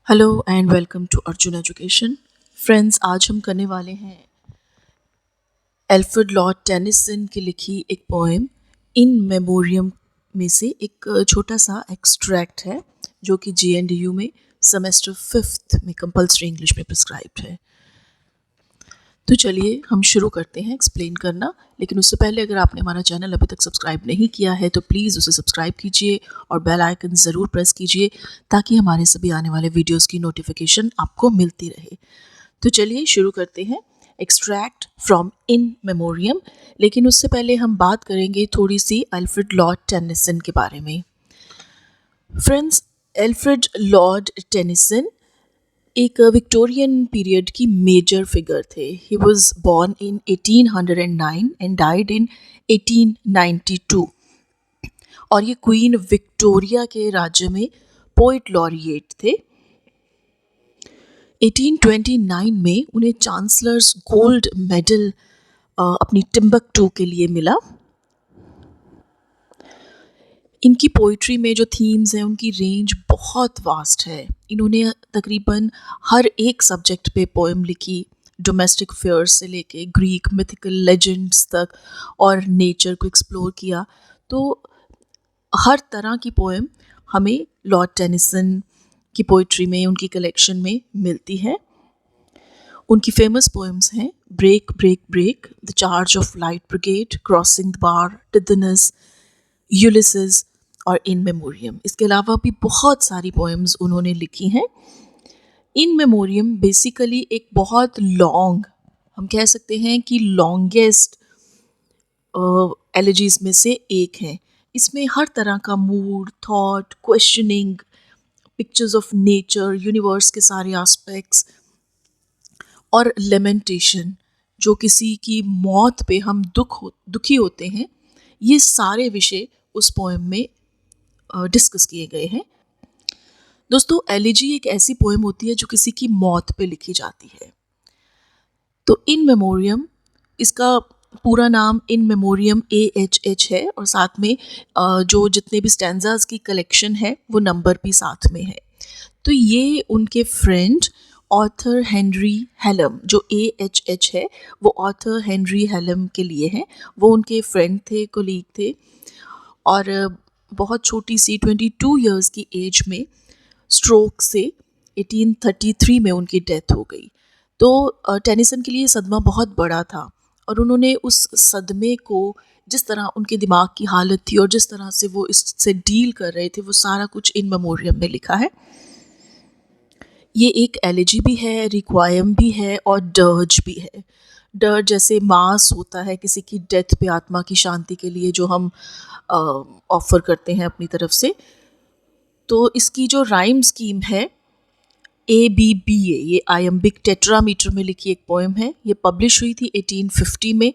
Hello and welcome to Arjun education. Friends, आज हम करने वाले हैं एल्फ्रेड लॉर्ड टेनिसन की लिखी एक पोएम इन मेमोरियम में से एक छोटा सा एक्सट्रैक्ट है जो कि JNDU में सेमेस्टर 5th में कंपलसरी इंग्लिश में प्रिस्क्राइब्ड है। तो चलिए हम शुरू करते हैं एक्सप्लेन करना। लेकिन उससे पहले अगर आपने हमारा चैनल अभी तक सब्सक्राइब नहीं किया है तो प्लीज़ उसे सब्सक्राइब कीजिए और बेल आइकन ज़रूर प्रेस कीजिए ताकि हमारे सभी आने वाले वीडियोस की नोटिफिकेशन आपको मिलती रहे। तो चलिए शुरू करते हैं एक्सट्रैक्ट फ्रॉम इन मेमोरियम। लेकिन उससे पहले हम बात करेंगे थोड़ी सी एल्फ्रेड लॉर्ड टेनिसन के बारे में। फ्रेंड्स, एल्फ्रेड लॉर्ड टेनिसन एक विक्टोरियन पीरियड की मेजर फिगर थे। He was born in 1809 and died in 1892 और ये क्वीन विक्टोरिया के राज्य में पोइट लॉरिएट थे। 1829 में उन्हें चांसलर्स गोल्ड मेडल अपनी टिम्बकटू के लिए मिला। इनकी पोइट्री में जो थीम्स हैं उनकी रेंज बहुत वास्ट है। इन्होंने तकरीबन हर एक सब्जेक्ट पे पोएम लिखी, डोमेस्टिक अफेयर्स से लेके ग्रीक मिथिकल लेजेंड्स तक, और नेचर को एक्सप्लोर किया। तो हर तरह की पोएम हमें लॉर्ड टेनिसन की पोइट्री में, उनकी कलेक्शन में मिलती है। उनकी फेमस पोएम्स हैं break break break, the charge of light brigade, crossing the bar, Tithonus, Ulysses और इन मेमोरियम। इसके अलावा भी बहुत सारी पोएम्स उन्होंने लिखी हैं। इन मेमोरियम बेसिकली एक बहुत लॉन्ग, हम कह सकते हैं कि लॉन्गेस्ट एलिजीज में से एक है। इसमें हर तरह का mood, thought, questioning, pictures of nature, universe के सारे एस्पेक्ट्स और लेमेंटेशन, जो किसी की मौत पे हम दुखी होते हैं, ये सारे विषय उस पोएम में डिस्कस किए गए हैं। दोस्तों, एलिजी एक ऐसी पोएम होती है जो किसी की मौत पे लिखी जाती है। तो इन मेमोरियम, इसका पूरा नाम इन मेमोरियम AHH है और साथ में जो जितने भी स्टैंजाज की कलेक्शन है वो नंबर भी साथ में है। तो ये उनके फ्रेंड ऑथर हेनरी हेलम, जो AHH है वो ऑथर हेनरी हेलम के लिए है। वो उनके फ्रेंड थे, कोलीग थे, और बहुत छोटी सी 22 इयर्स की एज में स्ट्रोक से 1833 में उनकी डेथ हो गई। तो टेनिसन के लिए सदमा बहुत बड़ा था और उन्होंने उस सदमे को, जिस तरह उनके दिमाग की हालत थी और जिस तरह से वो इससे डील कर रहे थे, वो सारा कुछ इन मेमोरियम में लिखा है। ये एक एलिजी भी है, रिक्वायम भी है और डर्ज भी है। डर्ज जैसे मास होता है किसी की डेथ पे आत्मा की शांति के लिए जो हम ऑफर करते हैं अपनी तरफ से। तो इसकी जो राइम स्कीम है ABBA, ये आयम्बिक टेट्रामीटर में लिखी एक पोएम है। ये पब्लिश हुई थी 1850 में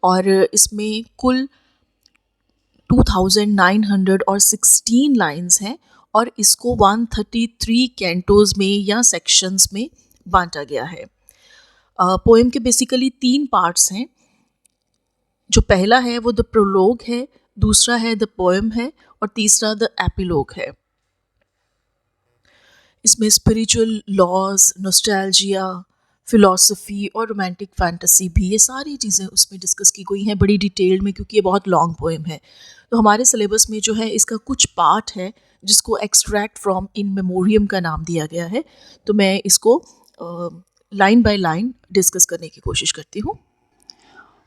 और इसमें कुल 2916 लाइन्स हैं और इसको 133 कैंटोज में या सेक्शंस में बांटा गया है। पोएम के बेसिकली 3 पार्ट्स हैं। जो पहला है वो द प्रोलोग है, दूसरा है द पोएम है और तीसरा द एपिलोग है। इसमें स्पिरिचुअल लॉज, नॉस्टैल्जिया, फिलॉसफी और रोमांटिक फैंटेसी भी, ये सारी चीज़ें उसमें डिस्कस की गई हैं बड़ी डिटेल में, क्योंकि ये बहुत लॉन्ग पोएम है। तो हमारे सिलेबस में जो है इसका कुछ पार्ट है जिसको एक्सट्रैक्ट फ्रॉम इन मेमोरियम का नाम दिया गया है। तो मैं इसको लाइन बाय लाइन डिस्कस करने की कोशिश करती हूँ।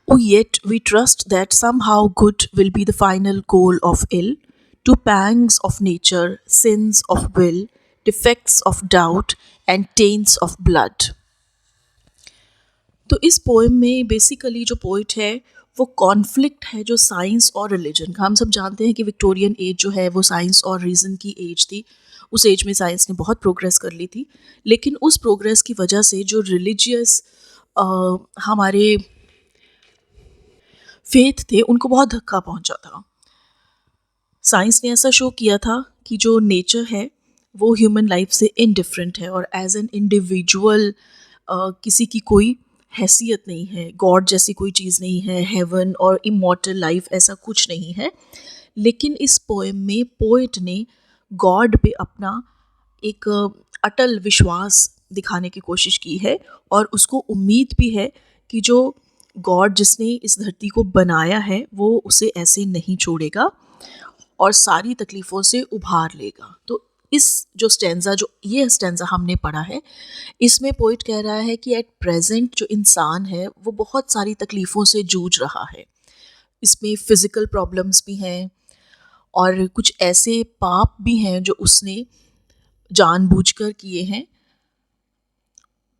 Oh, yet we trust that somehow good will be the final goal of ill, to pangs of nature, sins of will, defects of doubt, and taints of blood. तो इस poem में basically जो poet है वो conflict है जो science और religion का। हम सब जानते हैं कि विक्टोरियन एज जो है वो साइंस और रीज़न की एज थी। उस एज में साइंस ने बहुत प्रोग्रेस कर ली थी, लेकिन उस प्रोग्रेस की वजह से जो रिलीजियस हमारे फेथ थे उनको बहुत धक्का पहुंचा था। साइंस ने ऐसा शो किया था कि जो नेचर है वो ह्यूमन लाइफ से इनडिफरेंट है और एज एन इंडिविजुअल किसी की कोई हैसियत नहीं है, गॉड जैसी कोई चीज़ नहीं है, हेवन और इमॉर्टल लाइफ ऐसा कुछ नहीं है। लेकिन इस पोएम में पोएट ने गॉड पे अपना एक अटल विश्वास दिखाने की कोशिश की है और उसको उम्मीद भी है कि जो गॉड जिसने इस धरती को बनाया है वो उसे ऐसे नहीं छोड़ेगा और सारी तकलीफ़ों से उभार लेगा। तो इस जो स्टैंज़ा जो ये स्टैंज़ा हमने पढ़ा है, इसमें पोइट कह रहा है कि एट प्रेज़ेंट जो इंसान है वो बहुत सारी तकलीफ़ों से जूझ रहा है। इसमें फ़िज़िकल प्रॉब्लम्स भी हैं और कुछ ऐसे पाप भी हैं जो उसने जानबूझकर किए हैं,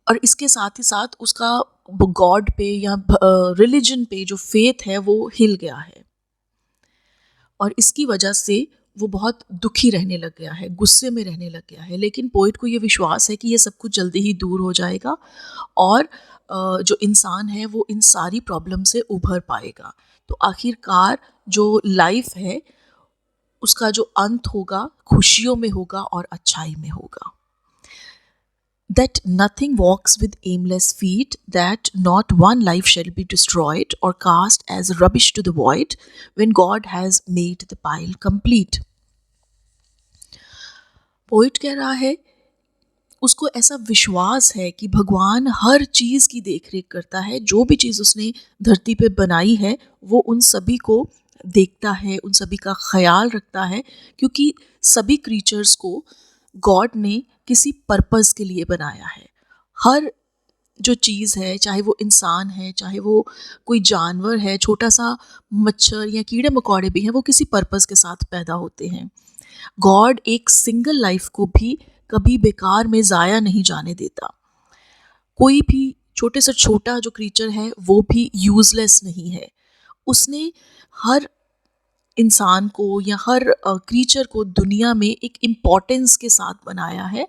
और इसके साथ ही साथ उसका गॉड पे या रिलीजन पे जो फेथ है वो हिल गया है और इसकी वजह से वो बहुत दुखी रहने लग गया है, गुस्से में रहने लग गया है। लेकिन पोइट को ये विश्वास है कि ये सब कुछ जल्दी ही दूर हो जाएगा और जो इंसान है वो इन सारी प्रॉब्लम से उभर पाएगा। तो आखिरकार जो लाइफ है उसका जो अंत होगा खुशियों में होगा और अच्छाई में होगा। That nothing walks with aimless feet, that not one life shall be destroyed or cast as rubbish to the void when God has made the pile complete. Poet कह रहा है उसको ऐसा विश्वास है कि भगवान हर चीज़ की देख रेख करता है, जो भी चीज़ उसने धरती पे बनाई है वो उन सभी को देखता है, उन सभी का ख्याल रखता है, क्योंकि सभी क्रीचर्स को गॉड ने किसी पर्पस के लिए बनाया है। हर जो चीज़ है, चाहे वो इंसान है, चाहे वो कोई जानवर है, छोटा सा मच्छर या कीड़े मकोड़े भी हैं, वो किसी पर्पस के साथ पैदा होते हैं। गॉड एक सिंगल लाइफ को भी कभी बेकार में ज़ाया नहीं जाने देता। कोई भी छोटे से छोटा जो क्रीचर है वो भी यूज़लेस नहीं है। उसने हर इंसान को या हर क्रीचर को दुनिया में एक इम्पॉर्टेंस के साथ बनाया है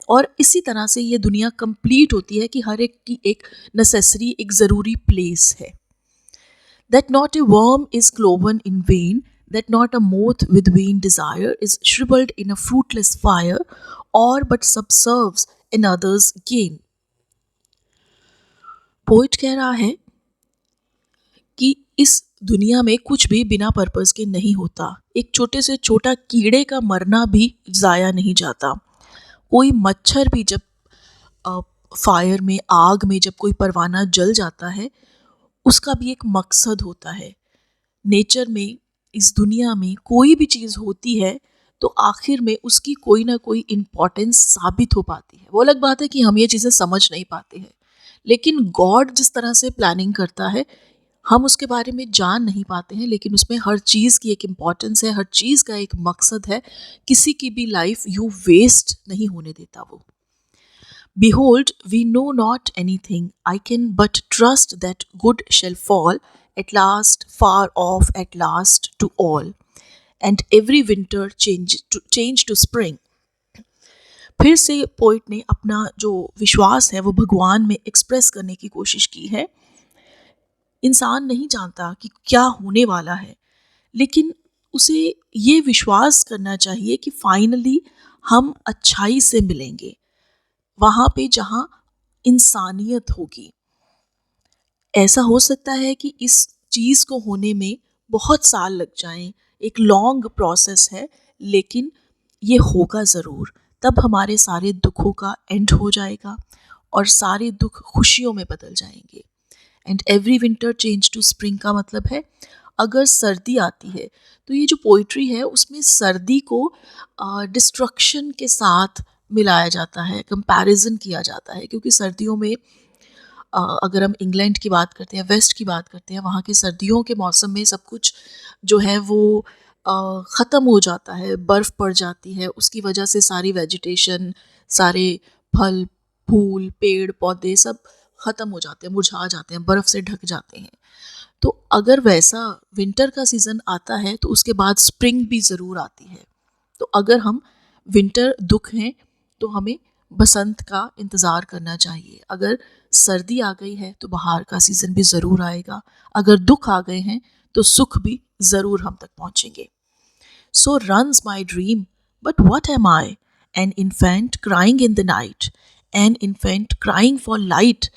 और इसी तरह से ये दुनिया कंप्लीट होती है कि हर एक की एक नेसेसरी, एक ज़रूरी प्लेस है। That not a worm is cloven in vain, that not a moth with vain desire is shriveled in a fruitless fire, or but subserves another's gain. Poet कह रहा है कि इस दुनिया में कुछ भी बिना पर्पस के नहीं होता। एक छोटे से छोटा कीड़े का मरना भी ज़ाया नहीं जाता। कोई मच्छर भी जब फायर में, आग में जब कोई परवाना जल जाता है, उसका भी एक मकसद होता है। नेचर में, इस दुनिया में कोई भी चीज़ होती है तो आखिर में उसकी कोई ना कोई इम्पोर्टेंस साबित हो पाती है। वो अलग बात है कि हम ये चीज़ें समझ नहीं पाते हैं, लेकिन गॉड जिस तरह से प्लानिंग करता है हम उसके बारे में जान नहीं पाते हैं, लेकिन उसमें हर चीज़ की एक इम्पॉर्टेंस है, हर चीज़ का एक मकसद है। किसी की भी लाइफ यूँ वेस्ट नहीं होने देता वो। Behold, we know not anything. I can but trust that good shall fall at last, far off at last to all, and every winter change to spring. फिर से पोइट ने अपना जो विश्वास है वो भगवान में एक्सप्रेस करने की कोशिश की है। इंसान नहीं जानता कि क्या होने वाला है, लेकिन उसे ये विश्वास करना चाहिए कि फाइनली हम अच्छाई से मिलेंगे, वहाँ पे जहाँ इंसानियत होगी। ऐसा हो सकता है कि इस चीज़ को होने में बहुत साल लग जाएं, एक लॉन्ग प्रोसेस है, लेकिन ये होगा ज़रूर। तब हमारे सारे दुखों का एंड हो जाएगा और सारे दुख खुशियों में बदल जाएंगे। And every winter change to spring का मतलब है अगर सर्दी आती है तो ये जो पोइट्री है उसमें सर्दी को डिस्ट्रक्शन के साथ मिलाया जाता है, कंपैरिजन किया जाता है, क्योंकि सर्दियों में अगर हम इंग्लैंड की बात करते हैं, वेस्ट की बात करते हैं, वहाँ के सर्दियों के मौसम में सब कुछ जो है वो ख़त्म हो जाता है, बर्फ़ पड़ जाती है, उसकी वजह से सारी वेजिटेशन, सारे फल फूल पेड़ पौधे सब ख़त्म हो जाते हैं, मुरझा जाते हैं, बर्फ़ से ढक जाते हैं। तो अगर वैसा विंटर का सीज़न आता है तो उसके बाद स्प्रिंग भी ज़रूर आती है। तो अगर हम विंटर दुख हैं तो हमें बसंत का इंतज़ार करना चाहिए। अगर सर्दी आ गई है तो बहार का सीज़न भी ज़रूर आएगा। अगर दुख आ गए हैं तो सुख भी ज़रूर हम तक पहुँचेंगे। So runs my dream, but what am I? An infant crying in the night, an infant crying for light,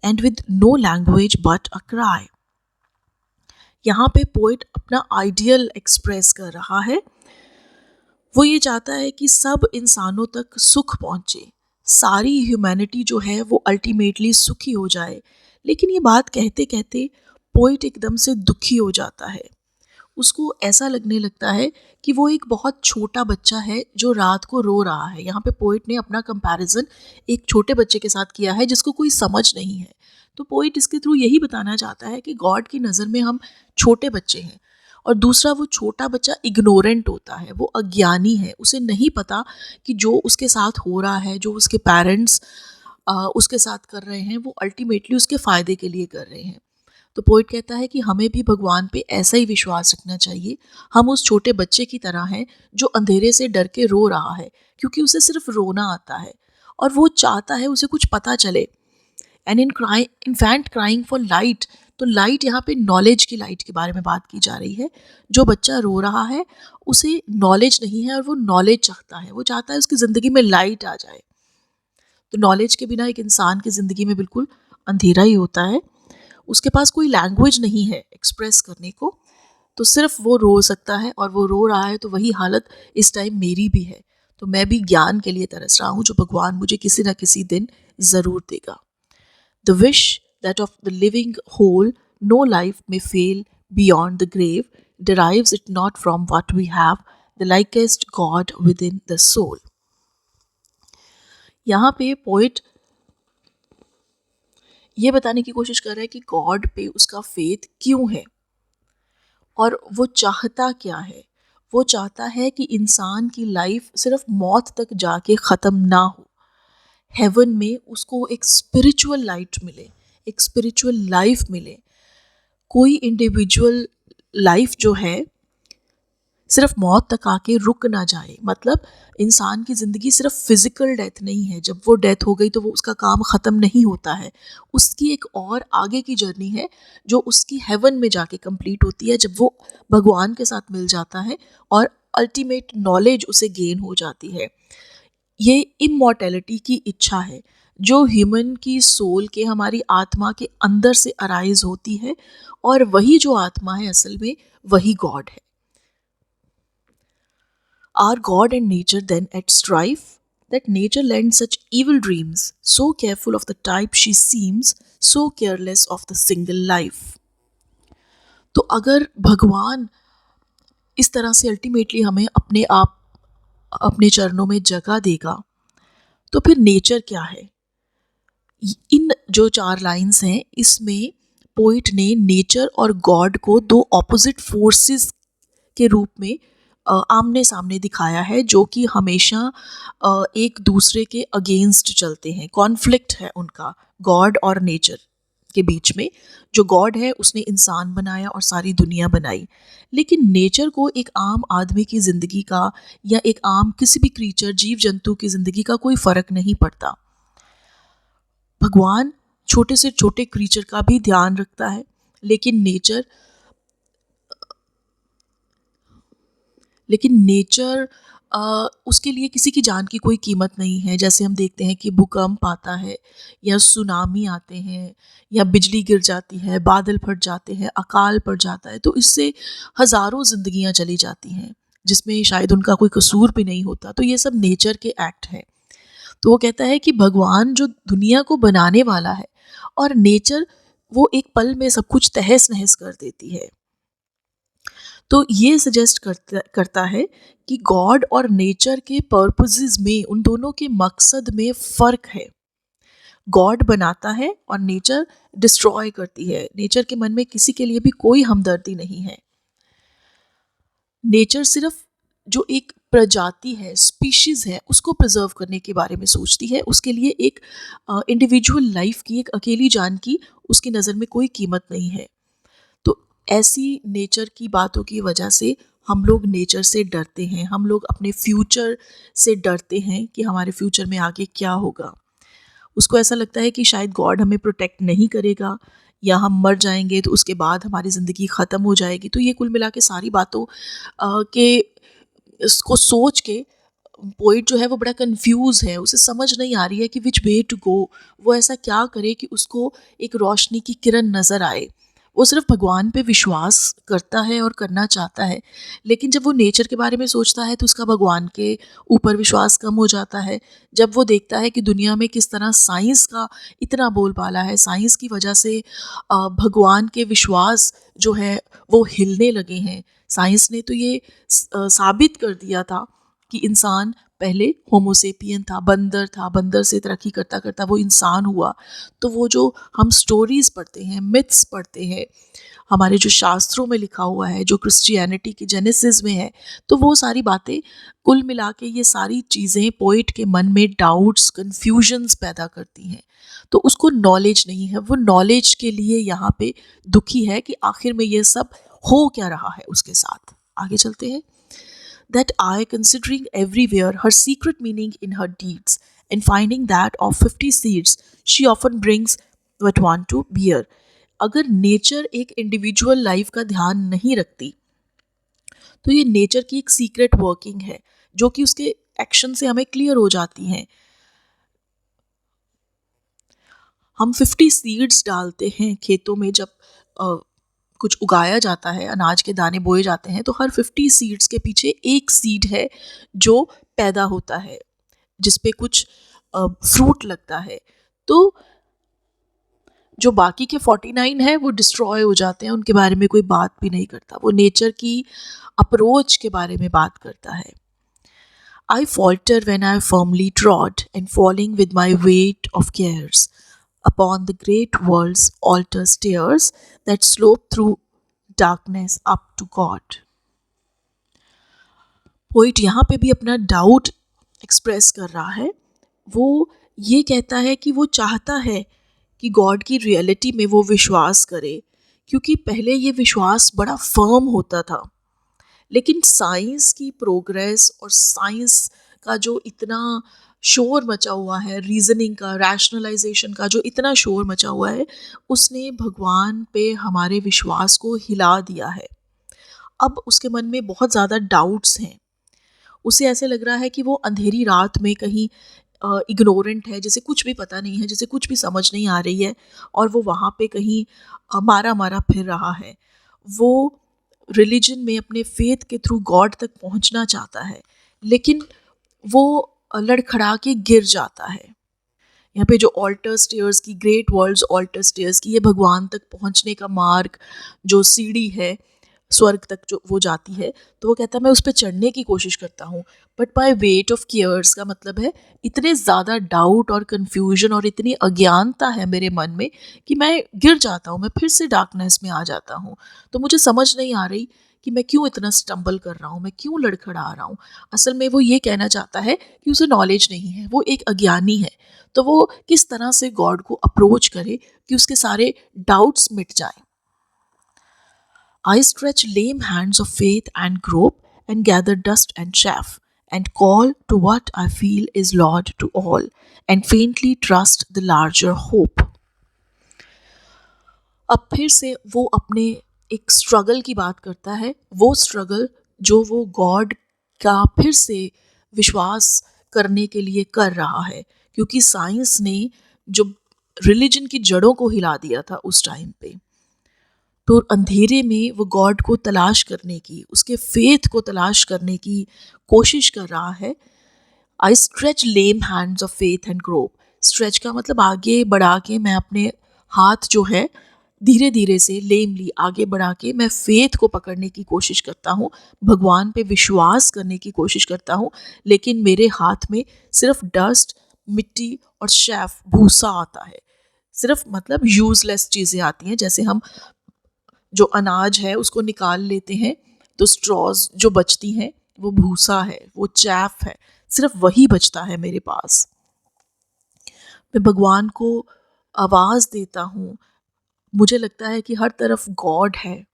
and with no language but a cry. यहाँ पे पोइट अपना आइडियल एक्सप्रेस कर रहा है। वो ये चाहता है कि सब इंसानों तक सुख पहुंचे, सारी ह्यूमैनिटी जो है वो अल्टीमेटली सुखी हो जाए। लेकिन ये बात कहते कहते पोइट एकदम से दुखी हो जाता है। उसको ऐसा लगने लगता है कि वो एक बहुत छोटा बच्चा है जो रात को रो रहा है। यहाँ पे पोइट ने अपना कंपैरिजन एक छोटे बच्चे के साथ किया है जिसको कोई समझ नहीं है। तो पोइट इसके थ्रू यही बताना चाहता है कि गॉड की नज़र में हम छोटे बच्चे हैं। और दूसरा, वो छोटा बच्चा इग्नोरेंट होता है, वो अज्ञानी है, उसे नहीं पता कि जो उसके साथ हो रहा है, जो उसके पेरेंट्स उसके साथ कर रहे हैं, वो अल्टीमेटली उसके फ़ायदे के लिए कर रहे हैं। तो पोइट कहता है कि हमें भी भगवान पे ऐसा ही विश्वास रखना चाहिए। हम उस छोटे बच्चे की तरह हैं जो अंधेरे से डर के रो रहा है, क्योंकि उसे सिर्फ रोना आता है और वो चाहता है उसे कुछ पता चले। And in fact crying for light, तो लाइट यहाँ पे नॉलेज की लाइट के बारे में बात की जा रही है। जो बच्चा रो रहा है उसे नॉलेज नहीं है और वो नॉलेज चाहता है, वो चाहता है उसकी ज़िंदगी में लाइट आ जाए। तो नॉलेज के बिना एक इंसान की ज़िंदगी में बिल्कुल अंधेरा ही होता है। उसके पास कोई लैंग्वेज नहीं है एक्सप्रेस करने को, तो सिर्फ वो रो सकता है, और वो रो रहा है तो वही हालत इस टाइम मेरी भी है। तो मैं भी ज्ञान के लिए तरस रहा हूँ जो भगवान मुझे किसी न किसी दिन ज़रूर देगा। The wish that of the living whole no life may fail beyond the grave derives it not from what we have, the likest God within the soul। यहाँ पे पोइट ये बताने की कोशिश कर रहा है कि गॉड पे उसका फेथ क्यों है और वो चाहता क्या है। वो चाहता है कि इंसान की लाइफ सिर्फ मौत तक जाके ख़त्म ना हो, हेवन में उसको एक स्पिरिचुअल लाइट मिले, एक स्पिरिचुअल लाइफ मिले। कोई इंडिविजुअल लाइफ जो है सिर्फ मौत तक आके रुक ना जाए। मतलब इंसान की ज़िंदगी सिर्फ फिज़िकल डेथ नहीं है, जब वो डेथ हो गई तो वो उसका काम ख़त्म नहीं होता है। उसकी एक और आगे की जर्नी है जो उसकी हेवन में जाके कंप्लीट होती है, जब वो भगवान के साथ मिल जाता है और अल्टीमेट नॉलेज उसे गेन हो जाती है। ये इमॉर्टैलिटी की इच्छा है जो ह्यूमन की सोल के, हमारी आत्मा के अंदर से अराइज होती है, और वही जो आत्मा है असल में वही गॉड है। Are God and nature then at strife? That nature lends such evil dreams, so careful of the type she seems, so careless of the single life। तो अगर भगवान इस तरह से अल्टीमेटली हमें अपने आप अपने चरणों में जगह देगा, तो फिर नेचर क्या है। इन जो 4 लाइंस हैं इसमें पोइट ने नेचर और गॉड को दो ऑपोजिट फोर्सेस के रूप में आमने सामने दिखाया है, जो कि हमेशा एक दूसरे के अगेंस्ट चलते हैं। कॉन्फ्लिक्ट है उनका, गॉड और नेचर के बीच में। जो गॉड है उसने इंसान बनाया और सारी दुनिया बनाई, लेकिन नेचर को एक आम आदमी की ज़िंदगी का या एक आम किसी भी क्रीचर, जीव जंतु की ज़िंदगी का कोई फ़र्क नहीं पड़ता। भगवान छोटे से छोटे क्रीचर का भी ध्यान रखता है, लेकिन नेचर उसके लिए किसी की जान की कोई कीमत नहीं है। जैसे हम देखते हैं कि भूकंप आता है या सुनामी आते हैं या बिजली गिर जाती है, बादल फट जाते हैं, अकाल पड़ जाता है, तो इससे हज़ारों ज़िंदगियां चली जाती हैं जिसमें शायद उनका कोई कसूर भी नहीं होता। तो ये सब नेचर के एक्ट हैं। तो वो कहता है कि भगवान जो दुनिया को बनाने वाला है और नेचर, वो एक पल में सब कुछ तहस नहस कर देती है। तो ये सजेस्ट करता है कि गॉड और नेचर के पर्पसेस में, उन दोनों के मकसद में फ़र्क है। गॉड बनाता है और नेचर डिस्ट्रॉय करती है। नेचर के मन में किसी के लिए भी कोई हमदर्दी नहीं है। नेचर सिर्फ जो एक प्रजाति है, स्पीशीज़ है, उसको प्रिजर्व करने के बारे में सोचती है। उसके लिए एक इंडिविजुअल लाइफ की, एक अकेली जान की उसकी नज़र में कोई कीमत नहीं है। तो ऐसी नेचर की बातों की वजह से हम लोग नेचर से डरते हैं। हम लोग अपने फ्यूचर से डरते हैं कि हमारे फ्यूचर में आगे क्या होगा। उसको ऐसा लगता है कि शायद गॉड हमें प्रोटेक्ट नहीं करेगा, या हम मर जाएंगे तो उसके बाद हमारी ज़िंदगी ख़त्म हो जाएगी। तो ये कुल मिला के सारी बातों के इसको सोच के पोइट जो है वो बड़ा कंफ्यूज है। उसे समझ नहीं आ रही है कि विच वे टू गो। वो ऐसा क्या करे कि उसको एक रोशनी की किरण नज़र आए। वो सिर्फ भगवान पे विश्वास करता है और करना चाहता है, लेकिन जब वो नेचर के बारे में सोचता है तो उसका भगवान के ऊपर विश्वास कम हो जाता है। जब वो देखता है कि दुनिया में किस तरह साइंस का इतना बोलबाला है, साइंस की वजह से भगवान के विश्वास जो है वो हिलने लगे हैं। साइंस ने तो ये साबित कर दिया था कि इंसान पहले होमोसेपियन था, बंदर से तरक्की करता करता वो इंसान हुआ। तो वो जो हम स्टोरीज़ पढ़ते हैं, मिथ्स पढ़ते हैं, हमारे जो शास्त्रों में लिखा हुआ है, जो क्रिश्चियनिटी की जेनेसिस में है, तो वो सारी बातें कुल मिला के ये सारी चीज़ें पोइट के मन में डाउट्स, कन्फ्यूजन्स पैदा करती हैं। तो उसको नॉलेज नहीं है, वो नॉलेज के लिए यहाँ पे दुखी है कि आखिर में ये सब हो क्या रहा है उसके साथ। आगे चलते हैं। That eye considering everywhere her secret meaning in her deeds, and finding that of 50 seeds she often brings but one to bear. अगर नेचर एक इंडिविजुअल लाइफ का ध्यान नहीं रखती तो ये नेचर की एक सीक्रेट वर्किंग है जो कि उसके एक्शन से हमें क्लियर हो जाती हैं। हम 50 सीड्स डालते हैं खेतों में, जब कुछ उगाया जाता है, अनाज के दाने बोए जाते हैं, तो हर 50 सीड्स के पीछे एक सीड है जो पैदा होता है, जिस पे कुछ फ्रूट लगता है। तो जो बाकी के 49 है वो डिस्ट्रॉय हो जाते हैं, उनके बारे में कोई बात भी नहीं करता। वो नेचर की अप्रोच के बारे में बात करता है। I falter when I firmly trod, and falling with my weight of cares upon the great world's altar stairs that slope through darkness up to God. Poet यहाँ पे भी अपना डाउट एक्सप्रेस कर रहा है। वो ये कहता है कि वो चाहता है कि गॉड की रियलिटी में वो विश्वास करे, क्योंकि पहले ये विश्वास बड़ा फर्म होता था। लेकिन साइंस की प्रोग्रेस और साइंस का जो इतना शोर मचा हुआ है, रीजनिंग का, रैशनलाइजेशन का जो इतना शोर मचा हुआ है, उसने भगवान पे हमारे विश्वास को हिला दिया है। अब उसके मन में बहुत ज़्यादा डाउट्स हैं। उसे ऐसे लग रहा है कि वो अंधेरी रात में कहीं इग्नोरेंट है, जैसे कुछ भी पता नहीं है, जैसे कुछ भी समझ नहीं आ रही है, और वो वहाँ पे कहीं मारा मारा फिर रहा है। वो रिलीजन में अपने फेथ के थ्रू गॉड तक पहुँचना चाहता है, लेकिन वो लड़खड़ा के गिर जाता है। यहाँ पे जो ऑल्टर स्टेयर्स की, ग्रेट वर्ल्ड्स ऑल्टर स्टेयर्स की, ये भगवान तक पहुँचने का मार्ग, जो सीढ़ी है स्वर्ग तक जो वो जाती है, तो वो कहता है मैं उस पर चढ़ने की कोशिश करता हूँ, but by weight of cares का मतलब है इतने ज़्यादा डाउट और कन्फ्यूजन और इतनी अज्ञानता है मेरे मन में कि मैं गिर जाता हूँ, मैं फिर से डार्कनेस में आ जाता हूँ। तो मुझे समझ नहीं आ रही कि मैं क्यों इतना स्टम्बल कर रहा हूँ, मैं क्यों लड़खड़ा रहा हूँ। असल में वो ये कहना चाहता है कि उसे नॉलेज नहीं है, वो एक अज्ञानी है। तो वो किस तरह से गॉड को अप्रोच करे कि उसके सारे डाउट्स मिट जाएं। I stretch lame hands of faith and grope, and gather dust and chaff, and call to what I feel is Lord to all, and faintly trust the larger hope. अब फिर से वो अपने एक स्ट्रगल की बात करता है, वो स्ट्रगल जो वो गॉड का फिर से विश्वास करने के लिए कर रहा है, क्योंकि साइंस ने जो रिलीजन की जड़ों को हिला दिया था उस टाइम पे, तो अंधेरे में वो गॉड को तलाश करने की, उसके फेथ को तलाश करने की कोशिश कर रहा है। I stretch lame hands of faith and grope. Stretch का मतलब आगे बढ़ा के मैं अपने हाथ जो है धीरे धीरे से लेमली आगे बढ़ा के मैं फेथ को पकड़ने की कोशिश करता हूँ, भगवान पे विश्वास करने की कोशिश करता हूँ, लेकिन मेरे हाथ में सिर्फ डस्ट, मिट्टी और शैफ, भूसा आता है। सिर्फ मतलब यूजलेस चीज़ें आती हैं, जैसे हम जो अनाज है उसको निकाल लेते हैं तो स्ट्रॉज जो बचती हैं वो भूसा है, वो चैफ है, सिर्फ वही बचता है मेरे पास। मैं भगवान को आवाज़ देता हूँ, मुझे लगता है कि हर तरफ गॉड है।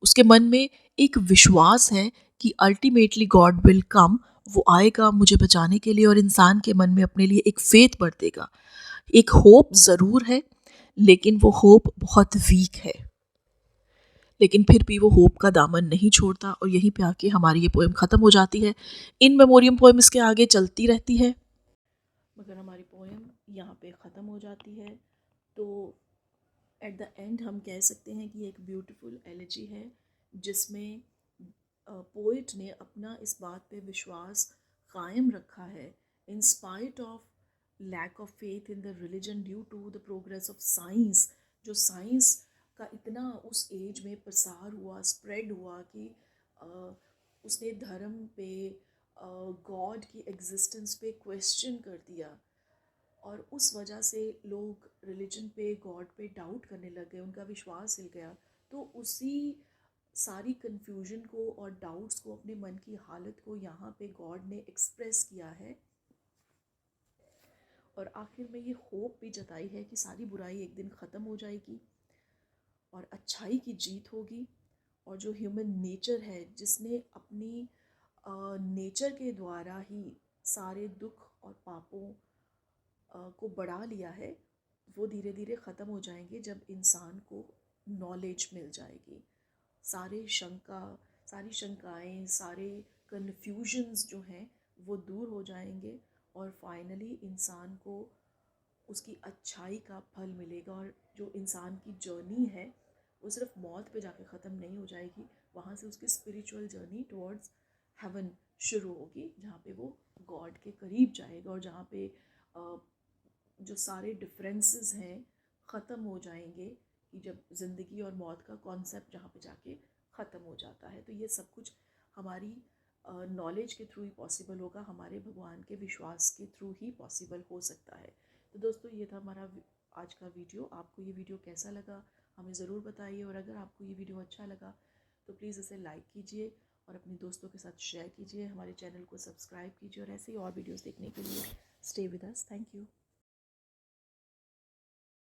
उसके मन में एक विश्वास है कि अल्टीमेटली गॉड विल कम, वो आएगा मुझे बचाने के लिए, और इंसान के मन में अपने लिए एक फेथ भर देगा। एक होप ज़रूर है, लेकिन वो होप बहुत वीक है। लेकिन फिर भी वो होप का दामन नहीं छोड़ता, और यहीं पे आके हमारी ये पोएम ख़त्म हो जाती है। इन मेमोरियम पोएम इसके आगे चलती रहती है, मगर हमारी पोएम यहाँ पे ख़त्म हो जाती है। तो एट द एंड हम कह सकते हैं कि एक ब्यूटीफुल एलिजी है जिसमें पोइट ने अपना इस बात पे विश्वास कायम रखा है in spite of lack of faith in the religion due to the progress of science. जो साइंस का इतना उस एज में प्रसार हुआ, स्प्रेड हुआ कि उसने धर्म पे, गॉड की एग्जिस्टेंस पे क्वेश्चन कर दिया, और उस वजह से लोग रिलीजन पे, गॉड पे डाउट करने लग गए, उनका विश्वास हिल गया। तो उसी सारी कन्फ्यूजन को और डाउट्स को, अपने मन की हालत को यहाँ पे गॉड ने एक्सप्रेस किया है, और आखिर में ये होप भी जताई है कि सारी बुराई एक दिन ख़त्म हो जाएगी और अच्छाई की जीत होगी। और जो ह्यूमन नेचर है, जिसने अपनी नेचर के द्वारा ही सारे दुख और पापों को बढ़ा लिया है, वो धीरे धीरे ख़त्म हो जाएंगे जब इंसान को नॉलेज मिल जाएगी। सारी शंकाएं, सारे कन्फ्यूजन्स जो हैं वो दूर हो जाएंगे, और फाइनली इंसान को उसकी अच्छाई का फल मिलेगा। और जो इंसान की जर्नी है वो सिर्फ मौत पे जाके ख़त्म नहीं हो जाएगी, वहाँ से उसकी स्पिरिचुअल जर्नी टुवर्ड्स हेवन शुरू होगी, जहाँ पे वो गॉड के करीब जाएगा, और जहाँ पे जो सारे डिफरेंसेस हैं ख़त्म हो जाएंगे, कि जब ज़िंदगी और मौत का कॉन्सेप्ट जहाँ पे जाके ख़त्म हो जाता है। तो ये सब कुछ हमारी नॉलेज के थ्रू ही पॉसिबल होगा, हमारे भगवान के विश्वास के थ्रू ही पॉसिबल हो सकता है। तो दोस्तों, ये था हमारा आज का वीडियो। आपको ये वीडियो कैसा लगा हमें ज़रूर बताइए, और अगर आपको ये वीडियो अच्छा लगा तो प्लीज़ इसे लाइक कीजिए और अपने दोस्तों के साथ शेयर कीजिए, हमारे चैनल को सब्सक्राइब कीजिए, और ऐसे ही और वीडियोस देखने के लिए stay with us. Thank you.